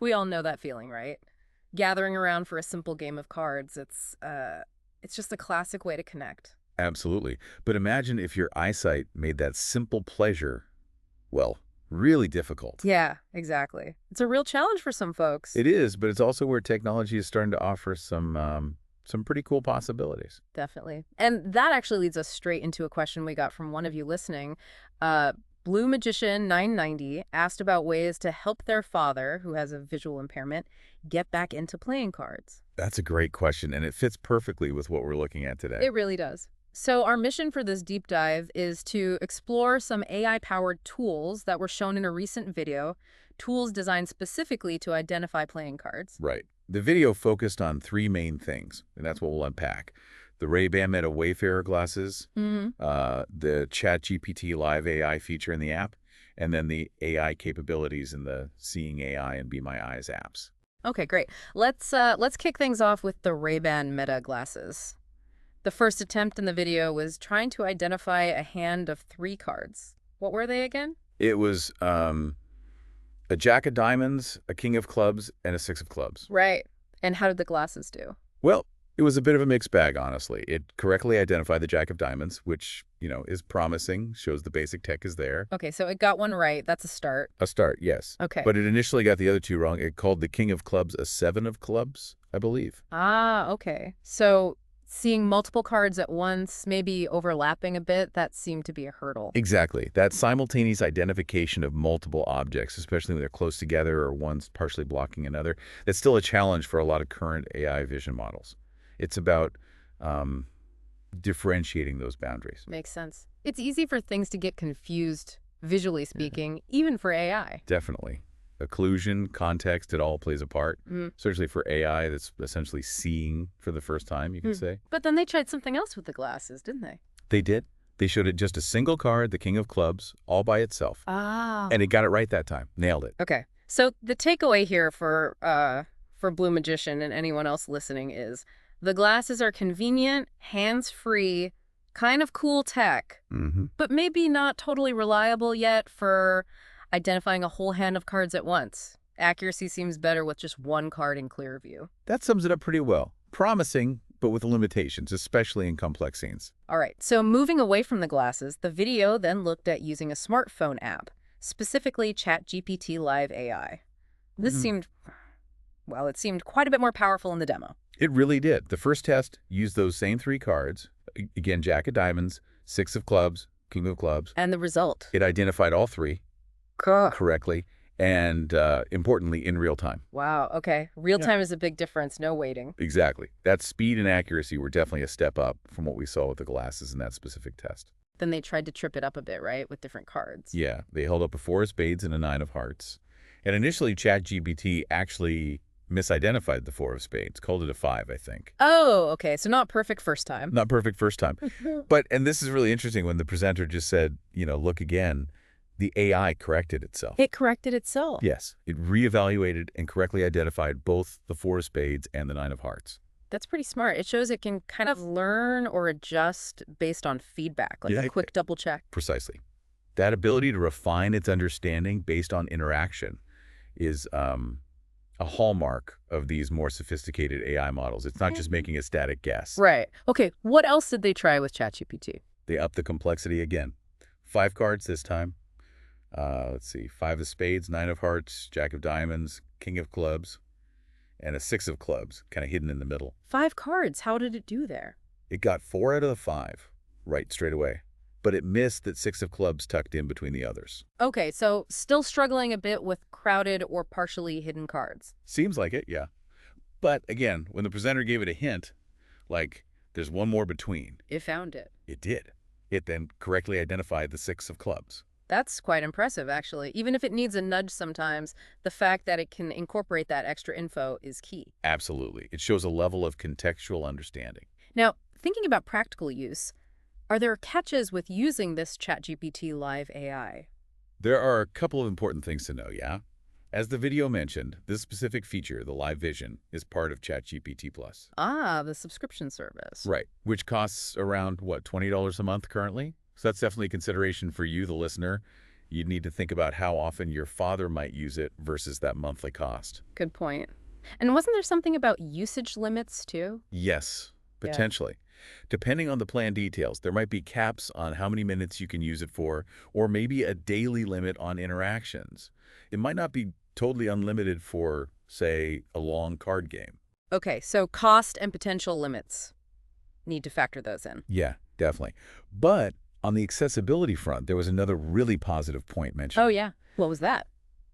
We all know that feeling, right? Gathering around for a simple game of cards. It's just a classic way to connect. Absolutely. But imagine if your eyesight made that simple pleasure, well, really difficult. Yeah, exactly. It's a real challenge for some folks. It is, but it's also where technology is starting to offer some pretty cool possibilities. Definitely. And that actually leads us straight into a question we got from one of you listening. Uh, Blue Magician 990 asked about ways to help their father, who has a visual impairment, get back into playing cards. That's a great question, and it fits perfectly with what we're looking at today. It really does. So our mission for this deep dive is to explore some AI-powered tools that were shown in a recent video, tools designed specifically to identify playing cards. Right. The video focused on three main things, and that's what we'll unpack. The Ray-Ban Meta Wayfarer glasses, Mm-hmm. the ChatGPT Live AI feature in the app, and then the AI capabilities in the Seeing AI and Be My Eyes apps. Okay, great. Let's kick things off with the Ray-Ban Meta glasses. The first attempt in the video was trying to identify a hand of 3 cards. What were they again? It was a Jack of Diamonds, a King of Clubs, and a Six of Clubs. Right. And how did the glasses do? Well, it was a bit of a mixed bag, honestly. It correctly identified the Jack of Diamonds, which, is promising, shows the basic tech is there. Okay, so it got one right. That's a start. A start, yes. Okay. But it initially got the other two wrong. It called the King of Clubs a Seven of Clubs, I believe. Ah, okay. So seeing multiple cards at once, maybe overlapping a bit, that seemed to be a hurdle. Exactly. That simultaneous identification of multiple objects, especially when they're close together or one's partially blocking another, that's still a challenge for a lot of current AI vision models. It's about differentiating those boundaries. Makes sense. It's easy for things to get confused, visually speaking, even for AI. Definitely. Occlusion, context, it all plays a part. Mm. Especially for AI that's essentially seeing for the first time, you could say. But then they tried something else with the glasses, didn't they? They did. They showed it just a single card, the King of Clubs, all by itself. Ah. And it got it right that time. Nailed it. Okay. So the takeaway here for Blue Magician and anyone else listening is the glasses are convenient, hands-free, kind of cool tech, but maybe not totally reliable yet for identifying a whole hand of cards at once. Accuracy seems better with just one card in clear view. That sums it up pretty well. Promising, but with limitations, especially in complex scenes. All right, so moving away from the glasses, the video then looked at using a smartphone app, specifically ChatGPT Live AI. This seemed quite a bit more powerful in the demo. It really did. The first test used those same three cards. Again, Jack of Diamonds, Six of Clubs, King of Clubs. And the result? It identified all three correctly and, importantly, in real time. Wow, okay. Real time is a big difference, no waiting. Exactly. That speed and accuracy were definitely a step up from what we saw with the glasses in that specific test. Then they tried to trip it up a bit, right, with different cards. Yeah, they held up a 4 of spades and a 9 of hearts. And initially, ChatGPT actually misidentified the 4 of spades, called it a 5, I think. Oh, okay, so not perfect first time. Not perfect first time. And this is really interesting when the presenter just said, look again, the AI corrected itself. It corrected itself. Yes, it reevaluated and correctly identified both the 4 of spades and the 9 of hearts. That's pretty smart. It shows it can kind of learn or adjust based on feedback, like a quick double check. Precisely. That ability to refine its understanding based on interaction is a hallmark of these more sophisticated AI models. It's not just making a static guess. Right. Okay, what else did they try with ChatGPT? They upped the complexity again. 5 cards this time. Let's see, 5 of spades, 9 of hearts, Jack of diamonds, King of clubs, and a 6 of clubs, kind of hidden in the middle. 5 cards. How did it do there? It got 4 out of the 5 right straight away, but it missed that 6 of clubs tucked in between the others. Okay, so still struggling a bit with crowded or partially hidden cards. Seems like it, yeah. But again, when the presenter gave it a hint, like there's one more between. It found it. It did. It then correctly identified the 6 of clubs. That's quite impressive, actually. Even if it needs a nudge sometimes, the fact that it can incorporate that extra info is key. Absolutely. It shows a level of contextual understanding. Now, thinking about practical use, are there catches with using this ChatGPT Live AI? There are a couple of important things to know, yeah? As the video mentioned, this specific feature, the live vision, is part of ChatGPT Plus. Ah, the subscription service. Right, which costs around, what, $20 a month currently? So that's definitely a consideration for you, the listener. You'd need to think about how often your father might use it versus that monthly cost. Good point. And wasn't there something about usage limits, too? Yes, Yeah. potentially. Depending on the plan details, there might be caps on how many minutes you can use it for, or maybe a daily limit on interactions. It might not be totally unlimited for, say, a long card game. Okay, so cost and potential limits. Need to factor those in. Yeah, definitely. But on the accessibility front, there was another really positive point Oh, mentioned. yeah. What was that?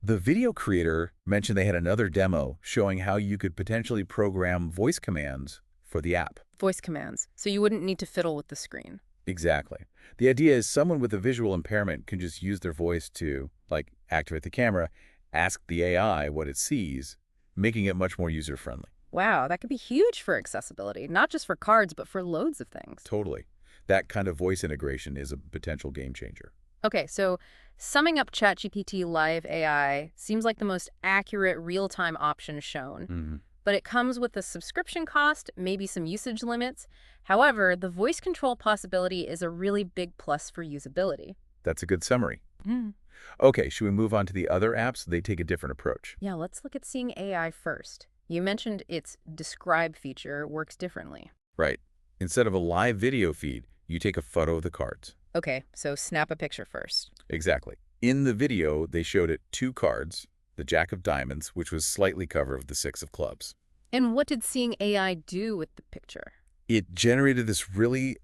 The video creator mentioned they had another demo showing how you could potentially program voice commands for the app. Voice commands. So you wouldn't need to fiddle with the screen. Exactly. The idea is someone with a visual impairment can just use their voice to, like, activate the camera, ask the AI what it sees, making it much more user-friendly. Wow, that could be huge for accessibility, not just for cards, but for loads of things. Totally. That kind of voice integration is a potential game changer. Okay, so summing up ChatGPT Live AI seems like the most accurate real-time option shown. But it comes with a subscription cost, maybe some usage limits. However, the voice control possibility is a really big plus for usability. That's a good summary. Mm. Okay, should we move on to the other apps? They take a different approach. Yeah, let's look at Seeing AI first. You mentioned its Describe feature works differently. Right. Instead of a live video feed, you take a photo of the cards. Okay, so snap a picture first. Exactly. In the video, they showed it 2 cards, the Jack of Diamonds, which was slightly cover of the 6 of Clubs. And what did Seeing AI do with the picture? It generated this really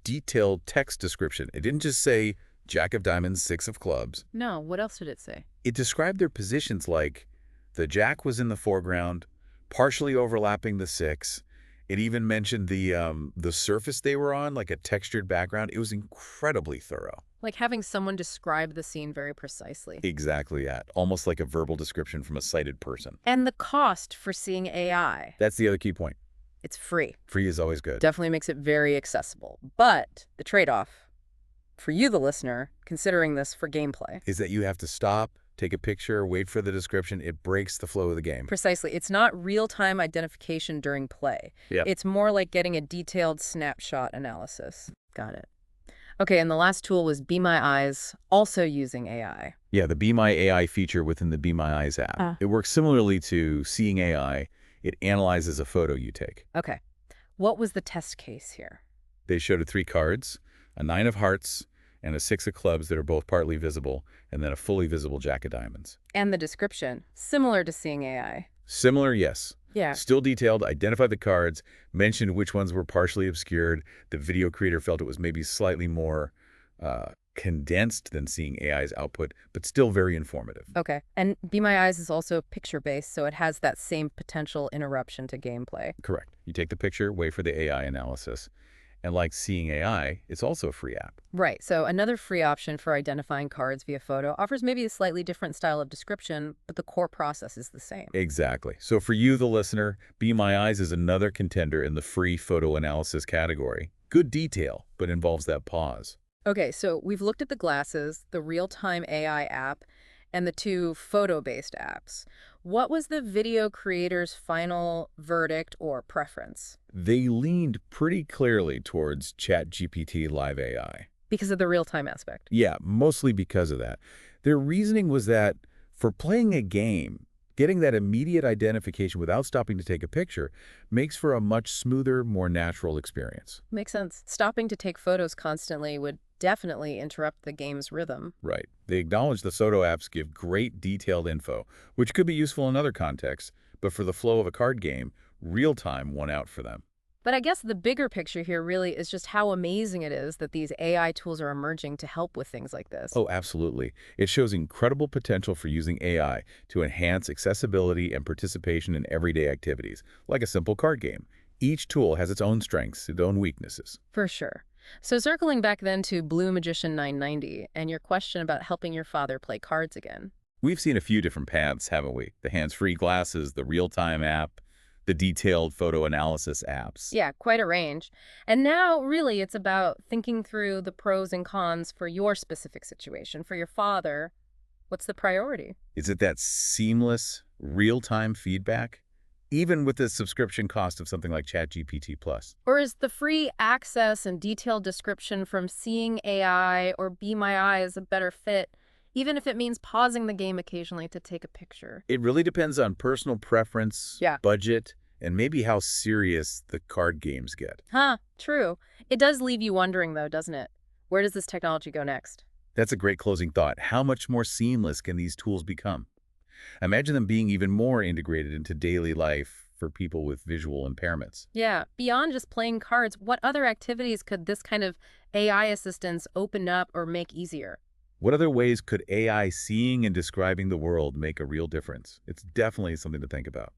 detailed text description. It didn't just say Jack of Diamonds, 6 of Clubs. No, what else did it say? It described their positions like the Jack was in the foreground, partially overlapping the 6. It even mentioned the surface they were on, like a textured background. It was incredibly thorough. Like having someone describe the scene very precisely. Exactly that. Almost like a verbal description from a sighted person. And the cost for Seeing AI. That's the other key point. It's free. Free is always good. Definitely makes it very accessible. But the trade-off, for you, the listener, considering this for gameplay. Is that you have to stop, take a picture, wait for the description. It breaks the flow of the game. Precisely. It's not real-time identification during play. Yep. It's more like getting a detailed snapshot analysis. Got it. Okay, and the last tool was Be My Eyes, also using AI. Yeah, the Be My AI feature within the Be My Eyes app. It works similarly to Seeing AI. It analyzes a photo you take. Okay. What was the test case here? They showed it 3 cards, a 9 of hearts, and a 6 of clubs that are both partly visible, and then a fully visible Jack of diamonds. And the description, similar to Seeing AI. Similar, yes. Yeah. Still detailed, identified the cards, mentioned which ones were partially obscured. The video creator felt it was maybe slightly more condensed than Seeing AI's output, but still very informative. Okay. And Be My Eyes is also picture-based, so it has that same potential interruption to gameplay. Correct. You take the picture, wait for the AI analysis. And like Seeing AI, it's also a free app. Right. So another free option for identifying cards via photo offers maybe a slightly different style of description, but the core process is the same. Exactly. So for you, the listener, Be My Eyes is another contender in the free photo analysis category. Good detail, but involves that pause. Okay, so we've looked at the glasses, the real-time AI app, and the 2 photo-based apps. What was the video creator's final verdict or preference? They leaned pretty clearly towards ChatGPT Live AI. Because of the real-time aspect. Yeah, mostly because of that. Their reasoning was that for playing a game, getting that immediate identification without stopping to take a picture makes for a much smoother, more natural experience. Makes sense. Stopping to take photos constantly would definitely interrupt the game's rhythm. Right. They acknowledge the photo apps give great detailed info, which could be useful in other contexts, but for the flow of a card game, real-time won out for them. But I guess the bigger picture here really is just how amazing it is that these AI tools are emerging to help with things like this. Oh, absolutely. It shows incredible potential for using AI to enhance accessibility and participation in everyday activities, like a simple card game. Each tool has its own strengths, its own weaknesses. For sure. So circling back then to Blue Magician 990 and your question about helping your father play cards again. We've seen a few different paths, haven't we? The hands-free glasses, the real-time app, the detailed photo analysis apps. Yeah, quite a range. And now, really, it's about thinking through the pros and cons for your specific situation. For your father, what's the priority? Is it that seamless, real-time feedback? even with the subscription cost of something like ChatGPT Plus. Or is the free access and detailed description from Seeing AI or Be My Eyes a better fit, even if it means pausing the game occasionally to take a picture? It really depends on personal preference, Yeah. budget, and maybe how serious the card games get. Huh, true. It does leave you wondering, though, doesn't it? Where does this technology go next? That's a great closing thought. How much more seamless can these tools become? Imagine them being even more integrated into daily life for people with visual impairments. Yeah, beyond just playing cards, what other activities could this kind of AI assistance open up or make easier? What other ways could AI seeing and describing the world make a real difference? It's definitely something to think about.